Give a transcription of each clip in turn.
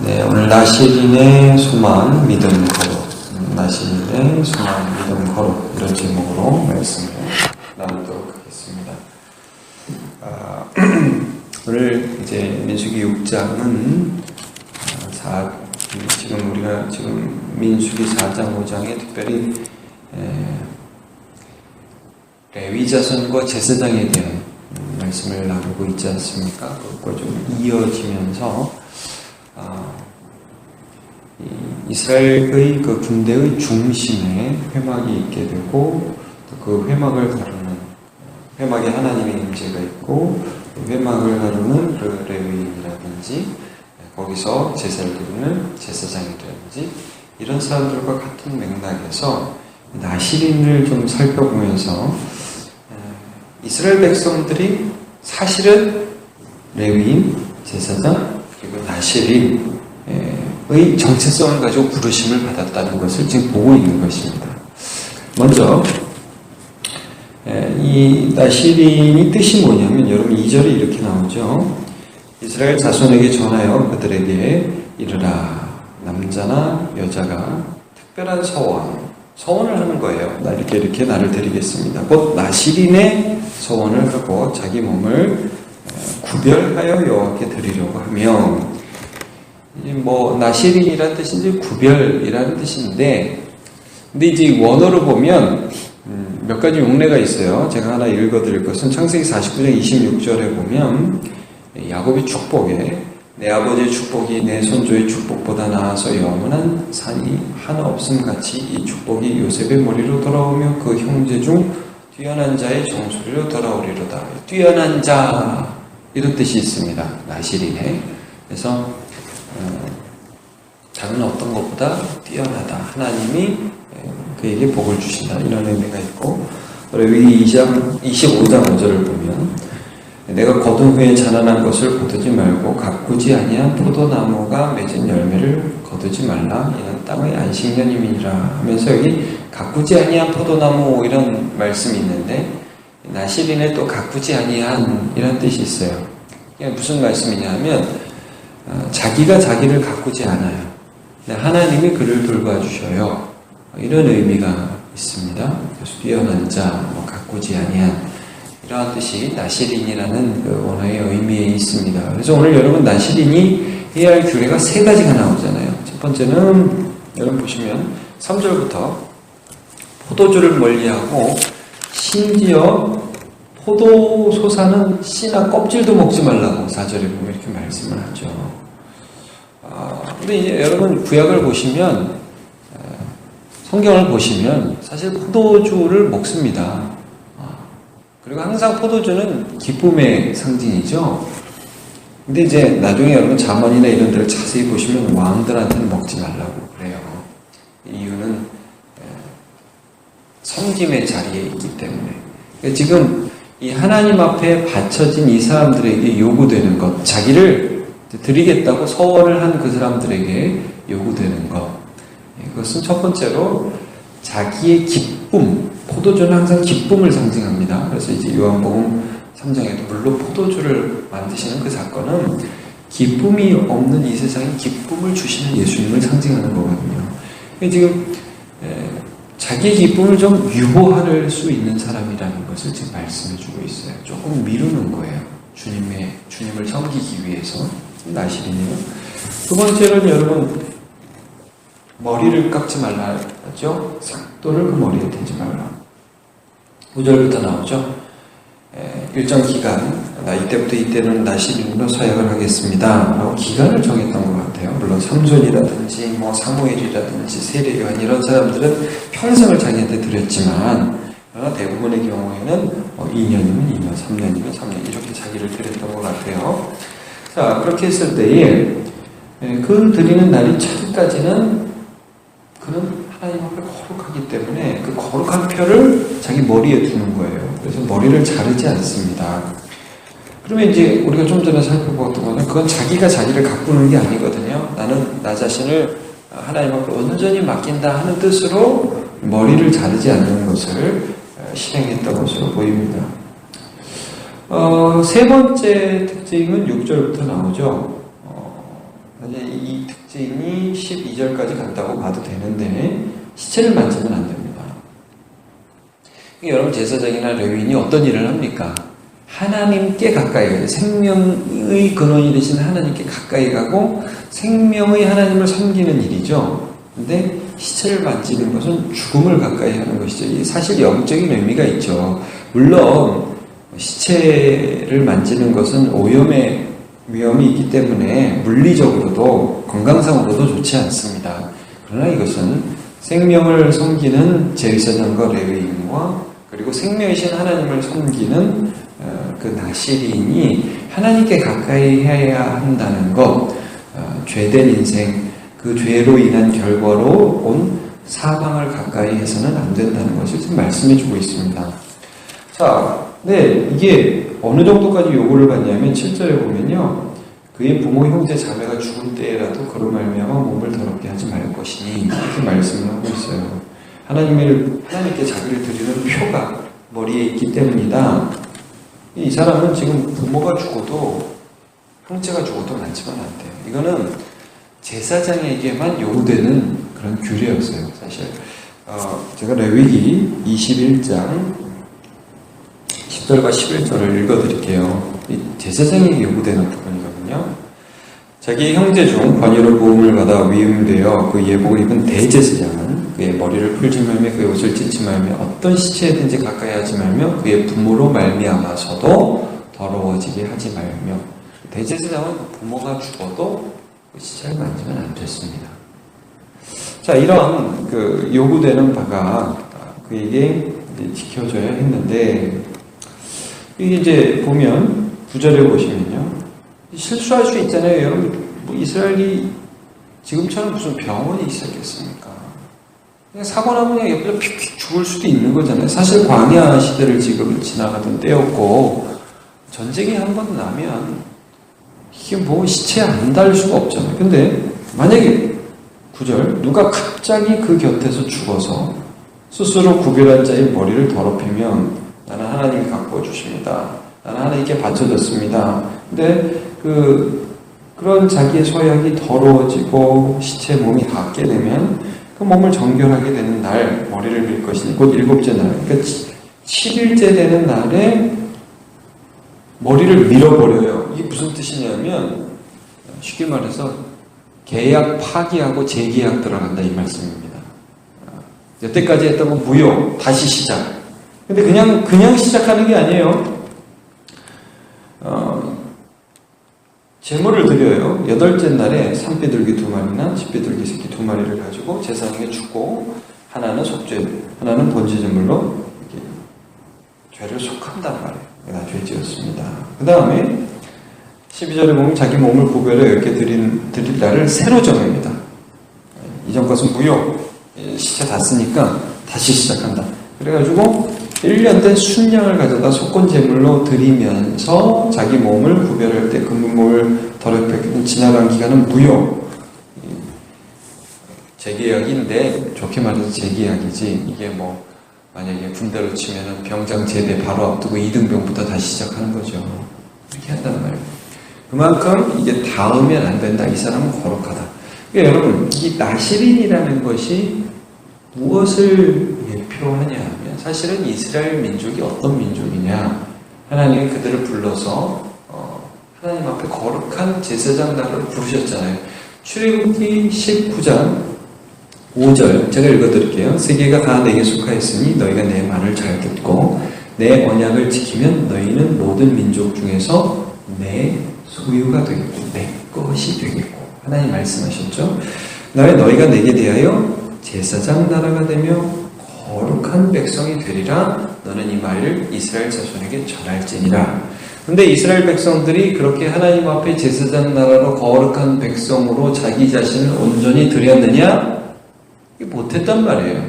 네, 오늘 나시린의 소망, 믿음, 거룩. 나시린의 소망, 믿음, 거룩. 이런 제목으로 말씀을 나누도록 하겠습니다. 오늘 이제 민수기 6장은 지금 우리가 민수기 4장, 5장에 특별히 레위 자손과 제사장에 대한 말씀을 나누고 있지 않습니까? 그것과 좀 이어지면서 이스라엘의 그 군대의 중심에 회막이 있게 되고 그 회막을 다루는 회막에 하나님의 임재가 있고 회막을 다루는 그 레위인이라든지 거기서 제사를 드리는 제사장이라든지 이런 사람들과 같은 맥락에서 나시린을 좀 살펴보면서 이스라엘 백성들이 사실은 레위인, 제사장 그리고 나시린의 정체성을 가지고 부르심을 받았다는 것을 지금 보고 있는 것입니다. 먼저 이 나시린이 뜻이 뭐냐면 여러분 2절에 이렇게 나오죠. 이스라엘 자손에게 전하여 그들에게 이르라. 남자나 여자가 특별한 서원을 하는 거예요. 이렇게 나를 드리겠습니다. 곧 나시린의 서원을 하고 자기 몸을 구별하여 여호와께 드리려고 하며, 나시린이라는 뜻이 이제 구별이라는 뜻인데, 근데 이제 원어로 보면 몇 가지 용례가 있어요. 제가 하나 읽어드릴 것은 창세기 49장 26절에 보면 야곱의 축복에 내 아버지의 축복이 내 손조의 축복보다 나아서 영원한 산이 하나 없음 같이 이 축복이 요셉의 머리로 돌아오며 그 형제 중 뛰어난 자의 정수리로 돌아오리로다. 뛰어난 자 이런 뜻이 있습니다. 나시린에. 그래서 다른 어떤 것보다 뛰어나다. 하나님이 그에게 복을 주신다. 이런 의미가 있고, 레위 25장 5절을 보면 내가 거둔 후에 자라난 것을 거두지 말고 가꾸지 아니한 포도나무가 맺은 열매를 거두지 말라. 이는 땅의 안식년임이니라 하면서 여기 가꾸지 아니한 포도나무 이런 말씀이 있는데 나시린에 또 가꾸지 아니한 이런 뜻이 있어요. 이게 무슨 말씀이냐면 자기가 자기를 가꾸지 않아요. 하나님이 그를 돌봐주셔요. 이런 의미가 있습니다. 그래서 뛰어난 자, 가꾸지 아니한 이러한 뜻이 나시린이라는 그 원어의 의미에 있습니다. 그래서 오늘 여러분 나시린이 해야 할 규례가 세 가지가 나오잖아요. 첫 번째는 여러분 보시면 3절부터 포도주를 멀리하고 심지어 포도 솟아는 씨나 껍질도 먹지 말라고 4절에 보면 이렇게 말씀을 하죠. 근데 이제 여러분 구약을 보시면 성경을 보시면 사실 포도주를 먹습니다. 그리고 항상 포도주는 기쁨의 상징이죠. 근데 이제 나중에 여러분 잠언이나 이런 데를 자세히 보시면 왕들한테는 먹지 말라고 그래요. 이유는 섬김의 자리에 있기 때문에. 그러니까 지금 이 하나님 앞에 바쳐진 이 사람들에게 요구되는 것, 자기를 드리겠다고 서원을 한 그 사람들에게 요구되는 것, 그것은 첫 번째로 자기의 기쁨, 포도주는 항상 기쁨을 상징합니다. 그래서 이제 요한복음 3장에도 물론 포도주를 만드시는 그 사건은 기쁨이 없는 이 세상에 기쁨을 주시는 예수님을 상징하는 거거든요. 지금 자기의 기쁨을 좀 유보할 수 있는 사람이라는 것을 지금 말씀해주고 있어요. 조금 미루는 거예요. 주님을 섬기기 위해서. 나시린이요. 두 번째는 여러분 머리를 깎지 말라 하죠. 삭도를 그 머리에 대지 말라. 9절부터 나오죠. 일정 기간, 이때부터 이때는 나시린으로 사역을 하겠습니다 라고 기간을 정했던 것 같아요. 물론 삼손이라든지 사무엘이라든지 세례요한 이런 사람들은 평생을 자기한테 드렸지만 대부분의 경우에는 2년이면 2년, 3년이면 3년 이렇게 자기를 드렸던 것 같아요. 자, 그렇게 했을 때에 그 드리는 날이 차기까지는 그는 하나님 앞에 거룩하기 때문에 그 거룩한 표를 자기 머리에 두는 거예요. 그래서 머리를 자르지 않습니다. 그러면 이제 우리가 좀 전에 살펴보았던 거는 그건 자기가 자기를 가꾸는 게 아니거든요. 나는 나 자신을 하나님 앞에 온전히 맡긴다 하는 뜻으로 머리를 자르지 않는 것을 실행했던 것으로 보입니다. 세 번째 특징은 6절부터 나오죠. 이 특징이 12절까지 간다고 봐도 되는데 시체를 만지면 안 됩니다. 여러분 제사장이나 레위인이 어떤 일을 합니까? 하나님께 가까이 가요. 생명의 근원이 되신 하나님께 가까이 가고 생명의 하나님을 섬기는 일이죠. 근데 시체를 만지는 것은 죽음을 가까이 하는 것이죠. 사실 영적인 의미가 있죠. 물론 시체를 만지는 것은 오염의 위험이 있기 때문에 물리적으로도 건강상으로도 좋지 않습니다. 그러나 이것은 생명을 섬기는 제사장과 레위인과 그리고 생명이신 하나님을 섬기는 그 나시린이 하나님께 가까이 해야 한다는 것, 죄된 인생, 그 죄로 인한 결과로 온 사방을 가까이 해서는 안 된다는 것을 지금 말씀해 주고 있습니다. 자, 네, 이게 어느 정도까지 요구를 받냐면 7절에 보면요. 그의 부모, 형제, 자매가 죽을 때라도 그로 말미암아 몸을 더럽게 하지 말 것이니 이렇게 말씀을 하고 있어요. 하나님께 자기를 드리는 표가 머리에 있기 때문이다. 이 사람은 지금 부모가 죽어도 형제가 죽어도 만지면 안 돼요. 이거는 제사장에게만 요구되는 그런 규례였어요. 사실 제가 레위기 21장 10절과 11절을 읽어드릴게요. 이 제사장에게 요구되는 부분이거든요. 자기 형제 중 관유로 부음을 받아 위임되어 그 예복을 입은 대제사장은 그의 머리를 풀지 말며 그의 옷을 찢지 말며 어떤 시체든지 가까이 하지 말며 그의 부모로 말미암아서도 더러워지게 하지 말며 대제사장은 부모가 죽어도 그 시체를 만지면 안 됐습니다. 자, 이런 그 요구되는 바가 그에게 지켜져야 했는데 이게 이제 보면 9절에 보시면요. 실수할 수 있잖아요. 여러분, 뭐 이스라엘이 지금처럼 무슨 병원이 있었겠습니까? 그냥 사고 나면 그냥 옆에서 픽픽 죽을 수도 있는 거잖아요. 사실 광야 시대를 지금 지나가던 때였고, 전쟁이 한 번 나면, 이게 뭐 시체에 안 닿을 수가 없잖아요. 근데, 만약에, 9절, 누가 갑자기 그 곁에서 죽어서 스스로 구별한 자의 머리를 더럽히면, 나는 하나님이 가꾸어 주십니다. 나는 하나님께 바쳐졌습니다. 근데, 그런 자기의 서약이 더러워지고 시체 몸이 닿게 되면 그 몸을 정결하게 되는 날 머리를 밀 것이니 곧 7째 날, 그러니까 7일째 되는 날에 머리를 밀어버려요. 이게 무슨 뜻이냐면 쉽게 말해서 계약 파기하고 재계약 들어간다 이 말씀입니다. 여태까지 했던 건 무효, 다시 시작. 근데 그냥 시작하는 게 아니에요. 제물을 드려요. 8째 날에 산비둘기 2마리나 집비둘기 새끼 2마리를 가지고 제사장에 주고 하나는 속죄, 하나는 번제제물로 죄를 속한단 말이에요. 나 죄지었습니다. 그 다음에 12절에 보면 자기 몸을 구별해 이렇게 드릴 날을 새로 정합니다. 이전 것은 무효, 시체 다 쓰니까 다시 시작한다. 그래가지고 1년 된 순양을 가져다 속건제물로 드리면서 자기 몸을 구별할 때 그 몸을 더럽히는 지나간 기간은 무효. 재계약인데 좋게 말해서 재계약이지 이게 뭐 만약에 군대로 치면은 병장 제대 바로 앞두고 2등병부터 다시 시작하는 거죠. 이렇게 한단 말이에요. 그만큼 이게 닿으면 안 된다. 이 사람은 거룩하다. 그러니까 여러분 이 나시린이라는 것이 무엇을 예표하냐 하면 사실은 이스라엘 민족이 어떤 민족이냐 하나님이 그들을 불러서 하나님 앞에 거룩한 제사장 나라로 부르셨잖아요. 출애굽기 19장 5절 제가 읽어드릴게요. 세계가 다 내게 속하였으니 너희가 내 말을 잘 듣고 내 언약을 지키면 너희는 모든 민족 중에서 내 소유가 되겠고 내 것이 되겠고 하나님 말씀하셨죠. 너희가 내게 대하여 제사장 나라가 되며 거룩한 백성이 되리라. 너는 이 말을 이스라엘 자손에게 전할지니라. 근데 이스라엘 백성들이 그렇게 하나님 앞에 제사장 나라로 거룩한 백성으로 자기 자신을 온전히 드렸느냐? 못했단 말이에요.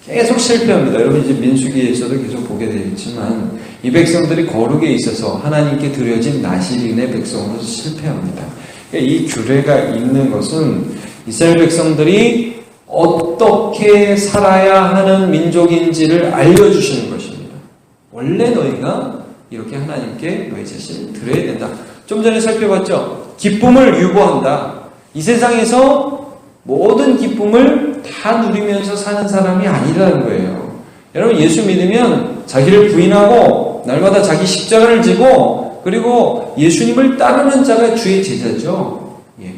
계속 실패합니다. 여러분 이제 민수기에서도 계속 보게 되겠지만 이 백성들이 거룩에 있어서 하나님께 드려진 나시린의 백성으로서 실패합니다. 이 규례가 있는 것은 이스라엘 백성들이 어떻게 살아야 하는 민족인지를 알려주시는 것입니다. 원래 너희가 이렇게 하나님께 너희 자신을 드려야 된다. 좀 전에 살펴봤죠? 기쁨을 유보한다. 이 세상에서 모든 기쁨을 다 누리면서 사는 사람이 아니라는 거예요. 여러분, 예수 믿으면 자기를 부인하고 날마다 자기 십자가를 지고 그리고 예수님을 따르는 자가 주의 제자죠. 예.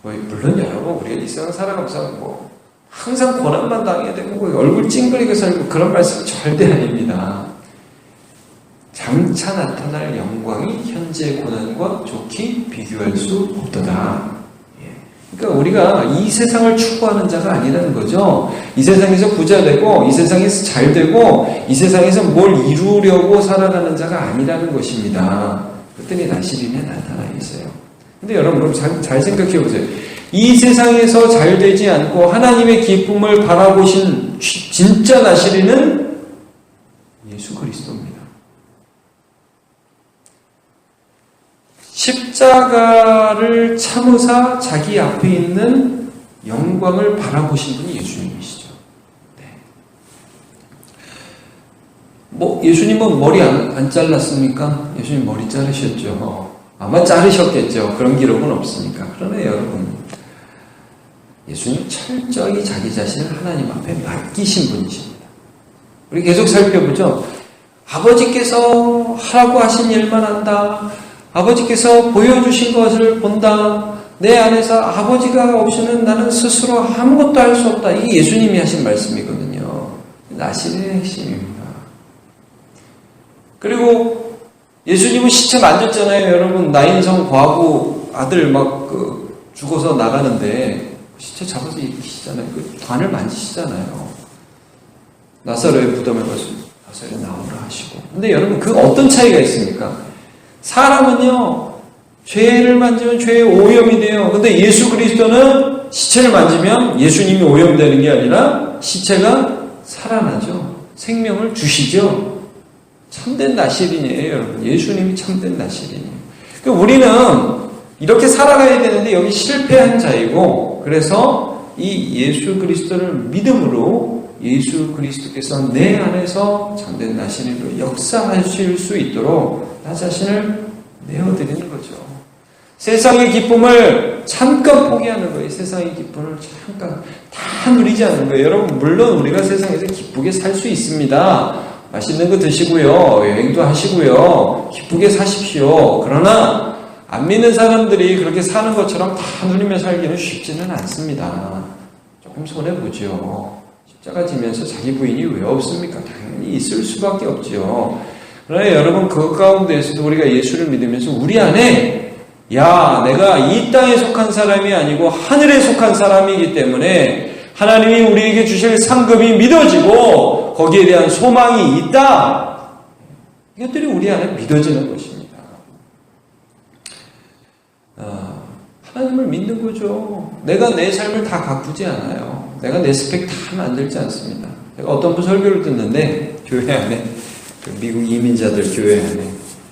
물론 여러분, 우리가 이 세상 살아가면서 항상 고난만 당해야 되고 얼굴 찡그리게 살고 그런 말씀은 절대 아닙니다. 장차 나타날 영광이 현재의 고난과 좋게 비교할 수 없도다. 그러니까 우리가 이 세상을 추구하는 자가 아니라는 거죠. 이 세상에서 부자 되고 이 세상에서 잘 되고 이 세상에서 뭘 이루려고 살아가는 자가 아니라는 것입니다. 그랬더니 나시린에 나타나 있어요. 근데 여러분 잘 생각해 보세요. 이 세상에서 잘 되지 않고 하나님의 기쁨을 바라보신 진짜 나시린은 예수 그리스도입니다. 십자가를 참으사 자기 앞에 있는 영광을 바라보신 분이 예수님이시죠. 네. 예수님은 머리 안 잘랐습니까? 예수님 머리 자르셨죠. 아마 자르셨겠죠. 그런 기록은 없으니까. 그러나 여러분, 예수님 철저히 자기 자신을 하나님 앞에 맡기신 분이십니다. 우리 계속 살펴보죠. 아버지께서 하라고 하신 일만 한다. 아버지께서 보여주신 것을 본다. 내 안에서 아버지가 없이는 나는 스스로 아무것도 할 수 없다. 이게 예수님이 하신 말씀이거든요. 나시린의 핵심입니다. 그리고 예수님은 시체 만졌잖아요. 여러분, 나인성 과부 아들 죽어서 나가는데 시체 잡아서 일으키시잖아요. 그 관을 만지시잖아요. 나사로의 무덤에 가서 나사로에 나오라 하시고. 근데 여러분, 그 어떤 차이가 있습니까? 사람은요, 죄를 만지면 죄의 오염이 돼요. 근데 예수 그리스도는 시체를 만지면 예수님이 오염되는 게 아니라 시체가 살아나죠. 생명을 주시죠. 참된 나시린이에요, 여러분. 예수님이 참된 나시린이에요. 그러니까 우리는 이렇게 살아가야 되는데 여기 실패한 자이고, 그래서 이 예수 그리스도를 믿음으로 예수 그리스도께서 내 안에서 참된 나시린으로 역사하실 수 있도록 나 자신을 내어드리는 거죠. 세상의 기쁨을 잠깐 포기하는 거예요. 세상의 기쁨을 잠깐 다 누리지 않는 거예요. 여러분, 물론 우리가 세상에서 기쁘게 살 수 있습니다. 맛있는 거 드시고요. 여행도 하시고요. 기쁘게 사십시오. 그러나 안 믿는 사람들이 그렇게 사는 것처럼 다 누리며 살기는 쉽지는 않습니다. 조금 손해보죠. 십자가 지면서 자기 부인이 왜 없습니까? 당연히 있을 수밖에 없죠. 그러나 여러분, 그 가운데에서도 우리가 예수를 믿으면서 우리 안에 내가 이 땅에 속한 사람이 아니고 하늘에 속한 사람이기 때문에 하나님이 우리에게 주실 상급이 믿어지고 거기에 대한 소망이 있다. 이것들이 우리 안에 믿어지는 것입니다. 하나님을 믿는 거죠. 내가 내 삶을 다 가꾸지 않아요. 내가 내 스펙 다 만들지 않습니다. 제가 어떤 분 설교를 듣는데 교회 안에 미국 이민자들 교회 안에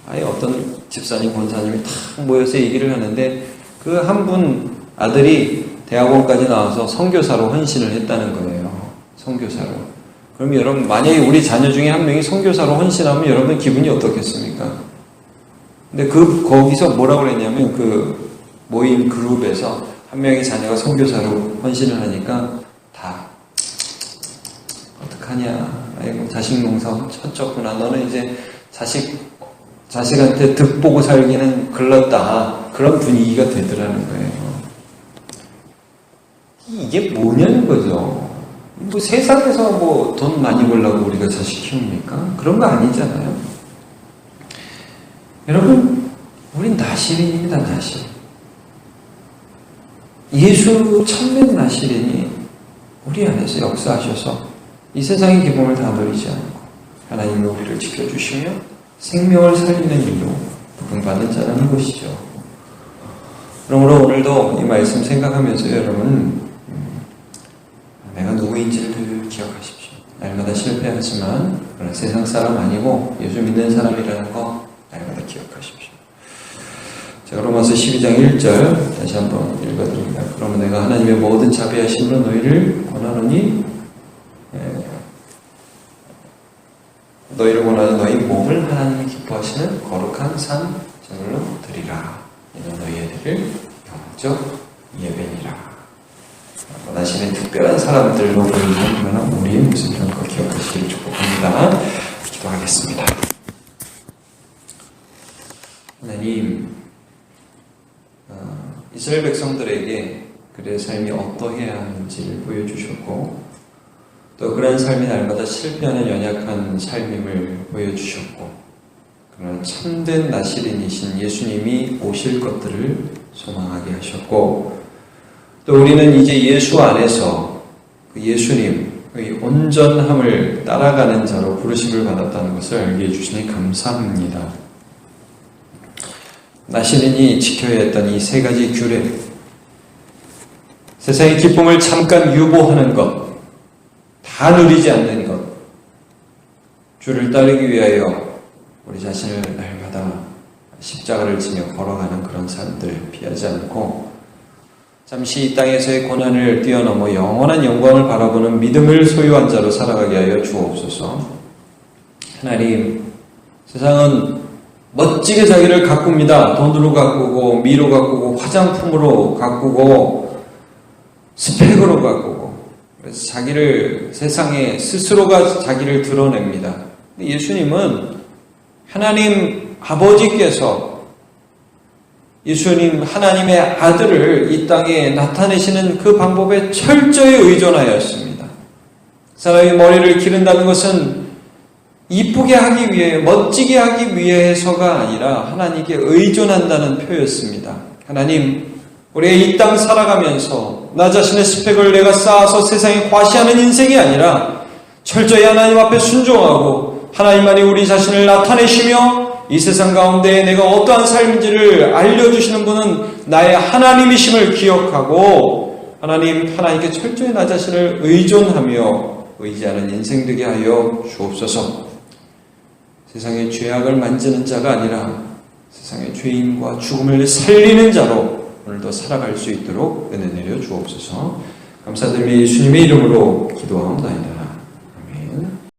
아예 어떤 집사님, 권사님이 탁 모여서 얘기를 하는데 그 한 분 아들이 대학원까지 나와서 선교사로 헌신을 했다는 거예요. 선교사로. 그럼 여러분, 만약에 우리 자녀 중에 한 명이 선교사로 헌신하면 여러분 기분이 어떻겠습니까? 근데 거기서 뭐라고 그랬냐면 그 모임 그룹에서 한 명의 자녀가 선교사로 헌신을 하니까 다 어떡하냐. 아이고, 자식 농사 쳤구나. 너는 이제 자식한테 득보고 살기는 글렀다. 그런 분위기가 되더라는 거예요. 이게 뭐냐는 거죠. 세상에서 돈 많이 벌려고 우리가 자식 키웁니까? 그런 거 아니잖아요. 여러분, 우린 나시린입니다, 나시린. 예수 참된 나시린이 우리 안에서 역사하셔서 이 세상의 기쁨을 다 누리지 않고 하나님이 우리를 지켜주시며 생명을 살리는 일로 부흥받는 자라는 것이죠. 그러므로 오늘도 이 말씀 생각하면서 여러분, 내가 누구인지를 늘 기억하십시오. 날마다 실패하지만 그러나 세상 사람 아니고 예수 믿는 사람이라는 거 날마다 기억하십시오. 자, 로마서 12장 1절 다시 한번 읽어드립니다. 그러면 내가 하나님의 모든 자비하심으로 너희를 권하노니 너희를 원하는 너희 몸을 하나님이 기뻐하시는 거룩한 산 제물로 드리라. 이는 너희의 영적 예배니라. 원하시는 특별한 사람들로 보이는 우리의 모습이라는 걸 기억하시길 축복합니다. 기도하겠습니다. 하나님, 이스라엘 백성들에게 그들의 삶이 어떠해야 하는지를 보여주셨고, 또 그런 삶이 날마다 실패하는 연약한 삶임을 보여주셨고, 그러나 참된 나시린이신 예수님이 오실 것들을 소망하게 하셨고, 또 우리는 이제 예수 안에서 그 예수님의 온전함을 따라가는 자로 부르심을 받았다는 것을 알게 해주시니 감사합니다. 나시린이 지켜야 했던 이 세 가지 규례, 세상의 기쁨을 잠깐 유보하는 것, 다 누리지 않는 것, 주를 따르기 위하여 우리 자신을 날마다 십자가를 지며 걸어가는 그런 삶들 피하지 않고, 잠시 이 땅에서의 고난을 뛰어넘어 영원한 영광을 바라보는 믿음을 소유한 자로 살아가게 하여 주옵소서. 하나님, 세상은 멋지게 자기를 가꿉니다. 돈으로 가꾸고, 미로 가꾸고, 화장품으로 가꾸고, 스펙으로 가꾸고, 그래서 자기를, 세상에 스스로가 자기를 드러냅니다. 예수님은 하나님 아버지께서 예수님 하나님의 아들을 이 땅에 나타내시는 그 방법에 철저히 의존하였습니다. 사람이 머리를 기른다는 것은 이쁘게 하기 위해, 멋지게 하기 위해서가 아니라 하나님께 의존한다는 표였습니다. 하나님, 우리가 이 땅 살아가면서 나 자신의 스펙을 내가 쌓아서 세상에 과시하는 인생이 아니라 철저히 하나님 앞에 순종하고 하나님만이 우리 자신을 나타내시며 이 세상 가운데 내가 어떠한 삶인지를 알려주시는 분은 나의 하나님이심을 기억하고 하나님께 철저히 나 자신을 의존하며 의지하는 인생 되게 하여 주옵소서. 세상의 죄악을 만지는 자가 아니라 세상의 죄인과 죽음을 살리는 자로 오늘도 살아갈 수 있도록 은혜 내려 주옵소서. 감사드리며 예수님의 이름으로 기도하옵나이다.